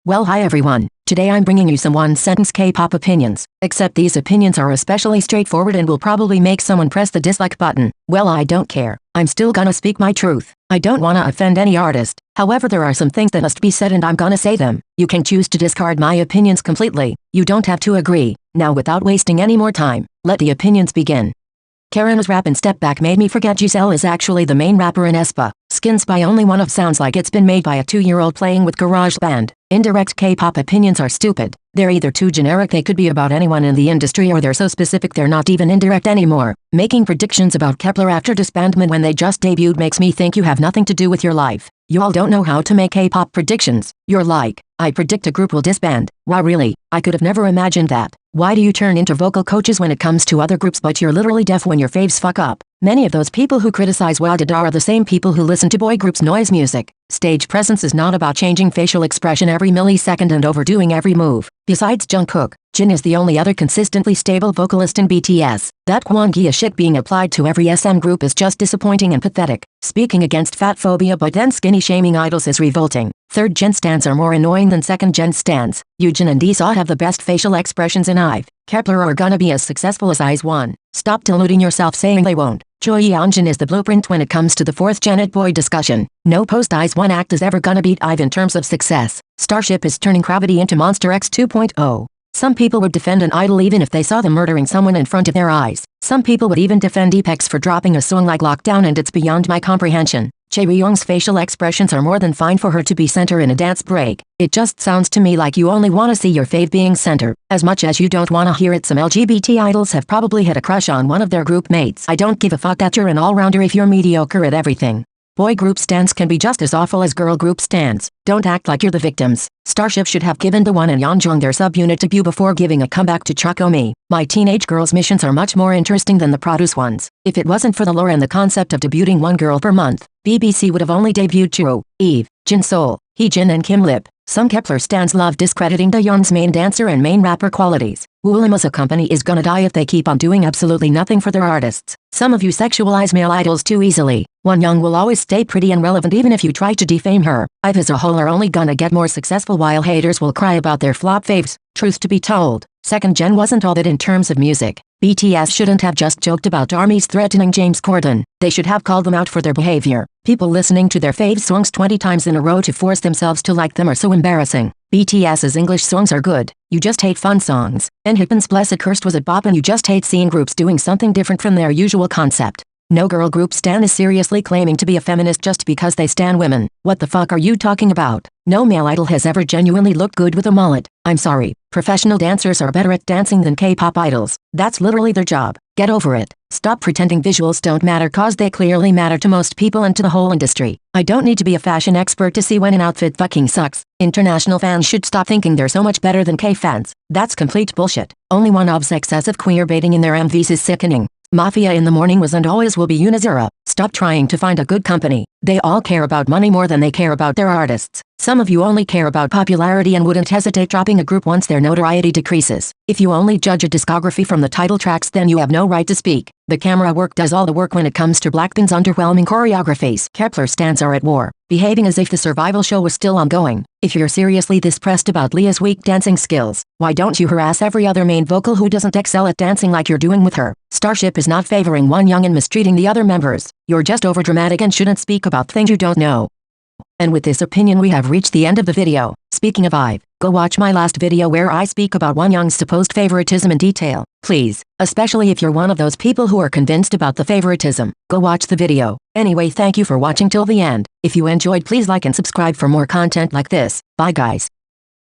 Well, hi everyone. Today I'm bringing you some one-sentence K-pop opinions, except these opinions are especially straightforward and will probably make someone press the dislike button. Well, I don't care. I'm still gonna speak my truth. I don't wanna offend any artist. However, there are some things that must be said and I'm gonna say them. You can choose to discard my opinions completely. You don't have to agree. Now, without wasting any more time, let the opinions begin. Karen's rap and Step Back made me forget Giselle is actually the main rapper in aespa. Skin Spy only one of sounds like it's been made by a 2-year-old playing with GarageBand. Indirect K-pop opinions are stupid. They're either too generic, they could be about anyone in the industry, or they're so specific they're not even indirect anymore. Making predictions about Kepler after disbandment when they just debuted makes me think you have nothing to do with your life. You all don't know how to make K-pop predictions. You're like, I predict a group will disband. Wow, really? I could have never imagined that. Why do you turn into vocal coaches when it comes to other groups, but you're literally deaf when your faves fuck up? Many of those people who criticize WADADA are the same people who listen to boy groups' noise music. Stage presence is not about changing facial expression every millisecond and overdoing every move. Besides Jungkook, Jin is the only other consistently stable vocalist in BTS. That Kwangia shit being applied to every SM group is just disappointing and pathetic. Speaking against fat phobia but then skinny shaming idols is revolting. 3rd gen stans are more annoying than 2nd gen stans. Yujin and Isa have the best facial expressions in IVE. Kepler are gonna be as successful as IZ*ONE. Stop deluding yourself saying they won't. Choi Yeonjin is the blueprint when it comes to the 4th gen it boy discussion. No post IZ*ONE act is ever gonna beat IVE in terms of success. Starship is turning Gravity into Monster X 2.0. Some people would defend an idol even if they saw them murdering someone in front of their eyes. Some people would even defend Apex for dropping a song like Lockdown, and it's beyond my comprehension. Chaeyoung's facial expressions are more than fine for her to be center in a dance break. It just sounds to me like you only want to see your fave being center, as much as you don't want to hear it. Some LGBT idols have probably had a crush on one of their group mates. I don't give a fuck that you're an all-rounder if you're mediocre at everything. Boy group stans can be just as awful as girl group stans. Don't act like you're the victims. Starship should have given Daewon and Yeonjung their subunit debut before giving a comeback to Chocomi. My teenage girls' missions are much more interesting than the produce ones. If it wasn't for the lore and the concept of debuting one girl per month, BBC would have only debuted Choo, Eve, Jin Sol, Heejin and Kim Lip. Some Kepler stans love discrediting Daewon's main dancer and main rapper qualities. Woollim as a company is gonna die if they keep on doing absolutely nothing for their artists. Some of you sexualize male idols too easily. Wonyoung will always stay pretty and relevant even if you try to defame her. IVE as a whole are only gonna get more successful while haters will cry about their flop faves. Truth to be told, 2nd gen wasn't all that in terms of music. BTS shouldn't have just joked about ARMYs threatening James Corden. They should have called them out for their behavior. People listening to their fave songs 20 times in a row to force themselves to like them are so embarrassing. BTS's English songs are good. You just hate fun songs. Enhypen's Blessed Cursed was a bop, and you just hate seeing groups doing something different from their usual concept. No girl group stan is seriously claiming to be a feminist just because they stan women. What the fuck are you talking about? No male idol has ever genuinely looked good with a mullet. I'm sorry. Professional dancers are better at dancing than K-pop idols. That's literally their job. Get over it. Stop pretending visuals don't matter, cause they clearly matter to most people and to the whole industry. I don't need to be a fashion expert to see when an outfit fucking sucks. International fans should stop thinking they're so much better than K-fans. That's complete bullshit. Only one of's excessive queer baiting in their MVs is sickening. Mafia in the morning was and always will be Unizera. Stop trying to find a good company. They all care about money more than they care about their artists. Some of you only care about popularity and wouldn't hesitate dropping a group once their notoriety decreases. If you only judge a discography from the title tracks, then you have no right to speak. The camera work does all the work when it comes to Blackpink's underwhelming choreographies. Kepler stans are at war, behaving as if the survival show was still ongoing. If you're seriously this pressed about Leah's weak dancing skills, why don't you harass every other main vocal who doesn't excel at dancing like you're doing with her? Starship is not favoring Wonyoung and mistreating the other members. You're just overdramatic and shouldn't speak about things you don't know. And with this opinion we have reached the end of the video. Speaking of IVE, go watch my last video where I speak about Wonyoung's supposed favoritism in detail. Please, especially if you're one of those people who are convinced about the favoritism, go watch the video. Anyway, thank you for watching till the end. If you enjoyed, please like and subscribe for more content like this. Bye guys.